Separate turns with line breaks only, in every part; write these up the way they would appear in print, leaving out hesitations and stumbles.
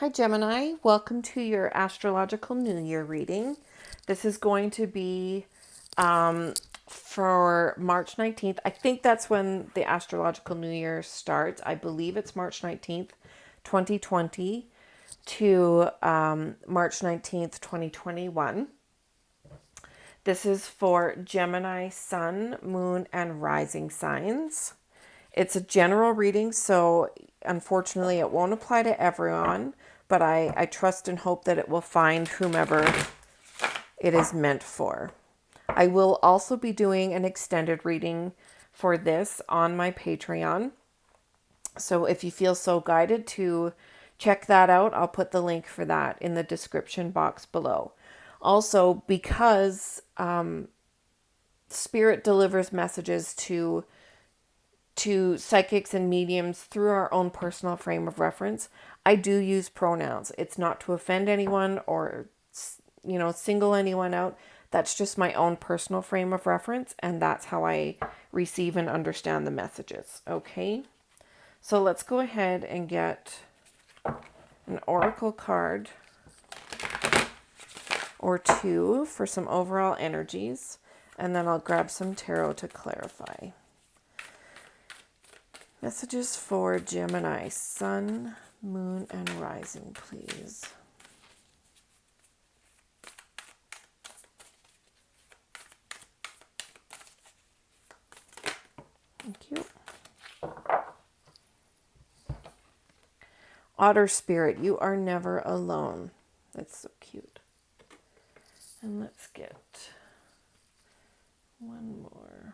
Hi Gemini, welcome to your Astrological New Year reading. This is going to be for March 19th. I think that's when the Astrological New Year starts. I believe it's March 19th, 2020 to March 19th, 2021. This is for Gemini, Sun, Moon, and Rising signs. It's a general reading, so unfortunately it won't apply to everyone, but I trust and hope that it will find whomever it is meant for. I will also be doing an extended reading for this on my Patreon. So if you feel so guided to check that out, I'll put the link for that in the description box below. Also, because Spirit delivers messages to psychics and mediums through our own personal frame of reference, I do use pronouns. It's not to offend anyone or, single anyone out. That's just my own personal frame of reference, and that's how I receive and understand the messages. Okay? So let's go ahead and get an oracle card or two for some overall energies, and then I'll grab some tarot to clarify. Messages for Gemini, Sun, Moon, and Rising, please. Thank you. Otter Spirit, you are never alone. That's so cute. And let's get one more.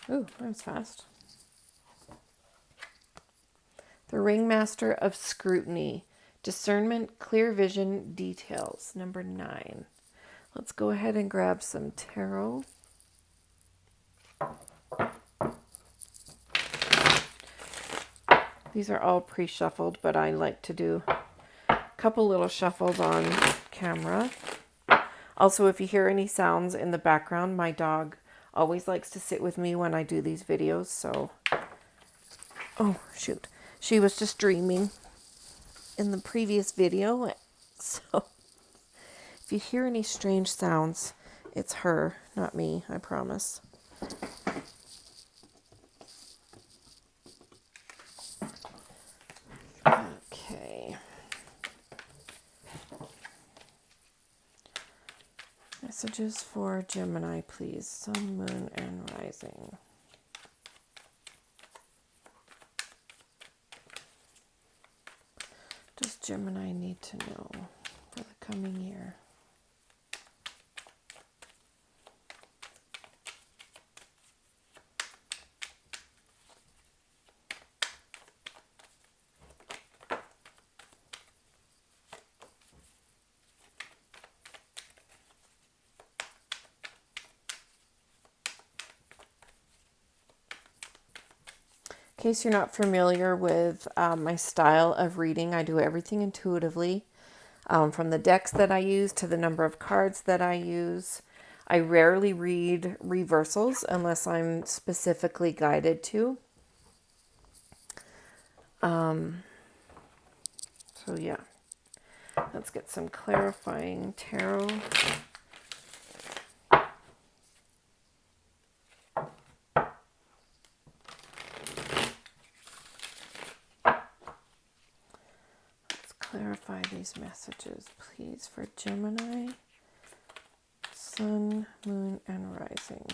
Ooh, that was fast. The Ringmaster of Scrutiny. Discernment, clear vision, details. Number 9. Let's go ahead and grab some tarot. These are all pre-shuffled, but I like to do a couple little shuffles on camera. Also, if you hear any sounds in the background, my dog always likes to sit with me when I do these videos, so... Oh, shoot. She was just dreaming in the previous video, so if you hear any strange sounds, it's her, not me, I promise. Okay. Messages for Gemini, please. Sun, Moon, and Rising. Does Gemini need to know for the coming year? In case you're not familiar with my style of reading, I do everything intuitively. From the decks that I use to the number of cards that I use. I rarely read reversals unless I'm specifically guided to. So yeah, let's get some clarifying tarot. Clarify these messages, please, for Gemini, Sun, Moon, and Rising.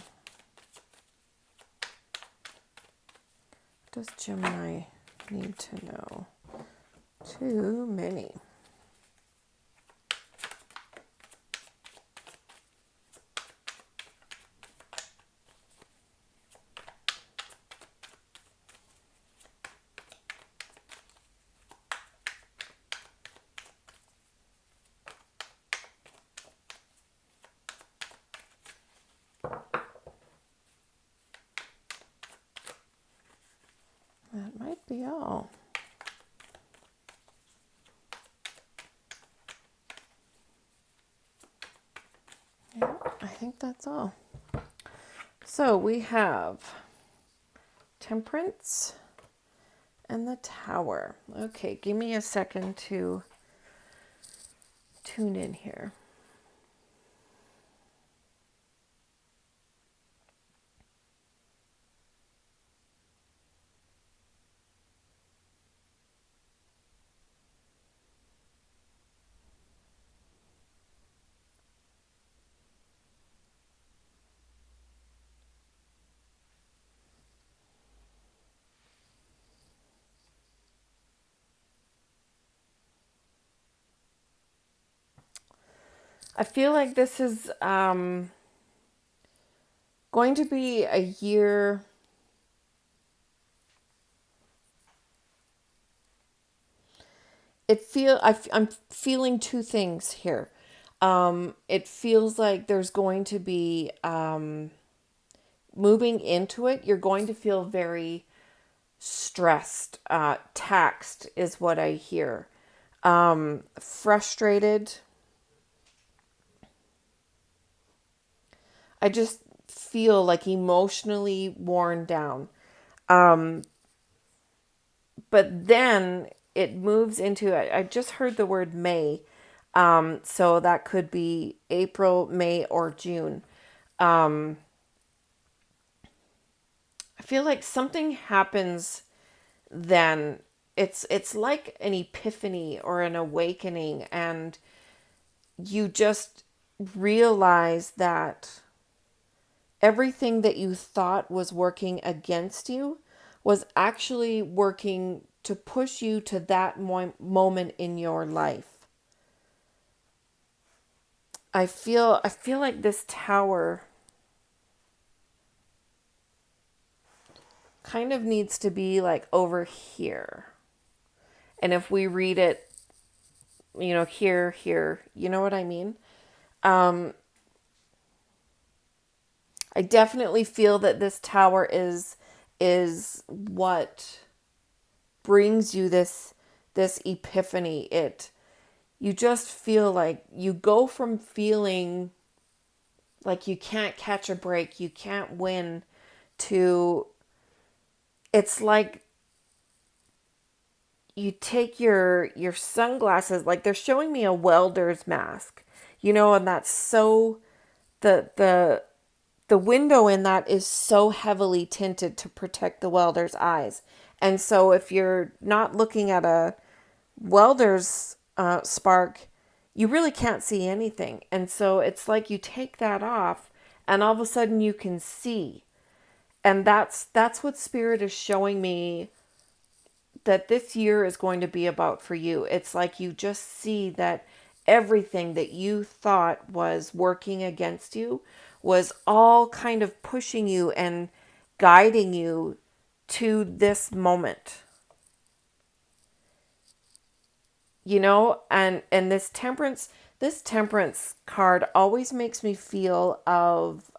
What does Gemini need to know? Too many. That might be all. think that's all. So we have Temperance and the Tower. Okay, give me a second to tune in here. I feel like this is going to be a year. I'm feeling two things here. It feels like there's going to be moving into it. You're going to feel very stressed, taxed is what I hear. Frustrated. I just feel like emotionally worn down. But then it moves into, I just heard the word May. So that could be April, May, or June. I feel like something happens then. It's like an epiphany or an awakening, and you just realize that everything that you thought was working against you was actually working to push you to that moment in your life. I feel like this tower kind of needs to be like over here. And if we read it, here, you know what I mean? I definitely feel that this tower is what brings you this epiphany. You just feel like you go from feeling like you can't catch a break, you can't win, to it's like you take your sunglasses, like they're showing me a welder's mask, and that's so the window in that is so heavily tinted to protect the welder's eyes. And so if you're not looking at a welder's spark, you really can't see anything. And so it's like you take that off and all of a sudden you can see. And that's what spirit is showing me that this year is going to be about for you. It's like you just see that everything that you thought was working against you was all kind of pushing you and guiding you to this moment. And this temperance card always makes me feel of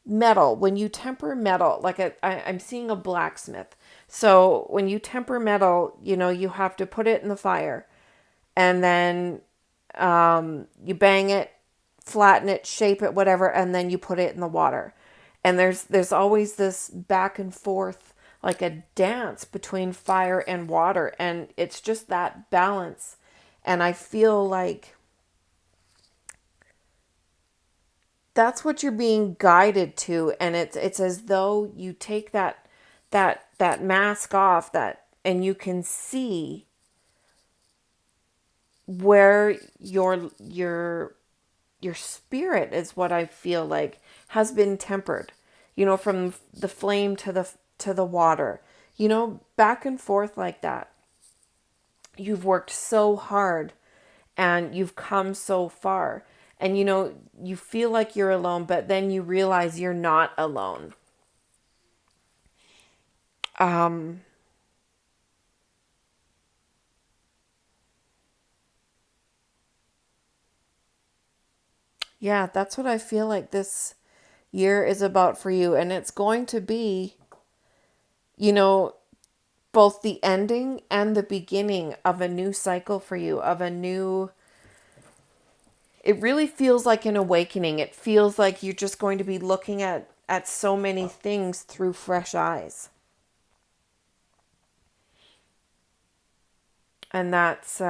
metal. When you temper metal, like I'm seeing a blacksmith. So when you temper metal, you have to put it in the fire, and then you bang it, flatten it, shape it, whatever, and then you put it in the water. And there's always this back and forth, like a dance between fire and water, and it's just that balance. And I feel like that's what you're being guided to, and it's as though you take that mask off, that and you can see where your spirit is, what I feel like has been tempered, from the flame to the water, back and forth like that. You've worked so hard and you've come so far, and you feel like you're alone, but then you realize you're not alone. um yeah, that's what I feel like this year is about for you, and it's going to be, you know both the ending and the beginning of a new cycle for you, of a new it really feels like an awakening. It feels like you're just going to be looking at so many things through fresh eyes. And that's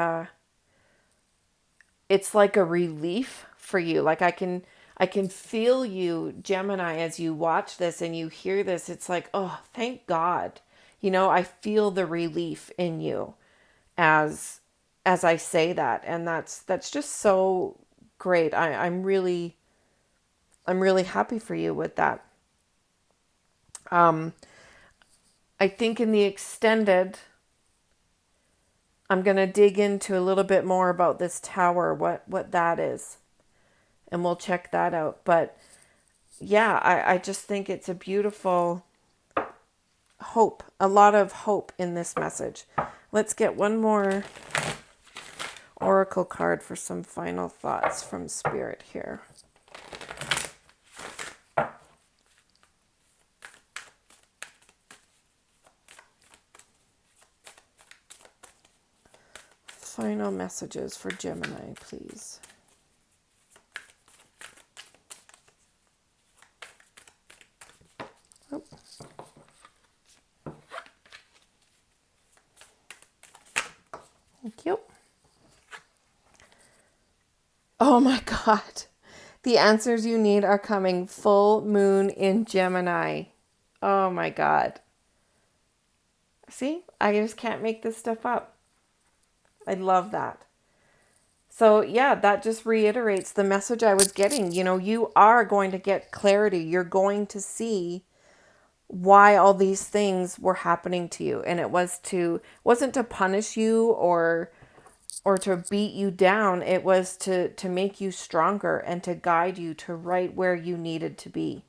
it's like a relief for you. Like I can feel you, Gemini, as you watch this and you hear this. It's like, oh, thank God. I feel the relief in you as I say that, and that's just so great. I'm really happy for you with that. I think in the extended, I'm going to dig into a little bit more about this tower, what that is, and we'll check that out. But yeah, I just think it's a beautiful hope, a lot of hope in this message. Let's get one more oracle card for some final thoughts from Spirit here. Final messages for Gemini, please. Oh. Thank you. Oh my God. The answers you need are coming. Full moon in Gemini. Oh my God. See, I just can't make this stuff up. I love that. So yeah, that just reiterates the message I was getting. You are going to get clarity. You're going to see why all these things were happening to you. And it wasn't to punish you or to beat you down. It was to make you stronger and to guide you to right where you needed to be.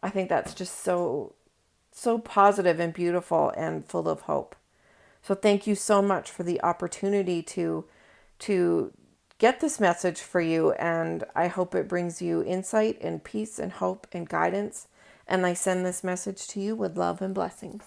I think that's just so positive and beautiful and full of hope. So thank you so much for the opportunity to get this message for you, and I hope it brings you insight and peace and hope and guidance. And I send this message to you with love and blessings.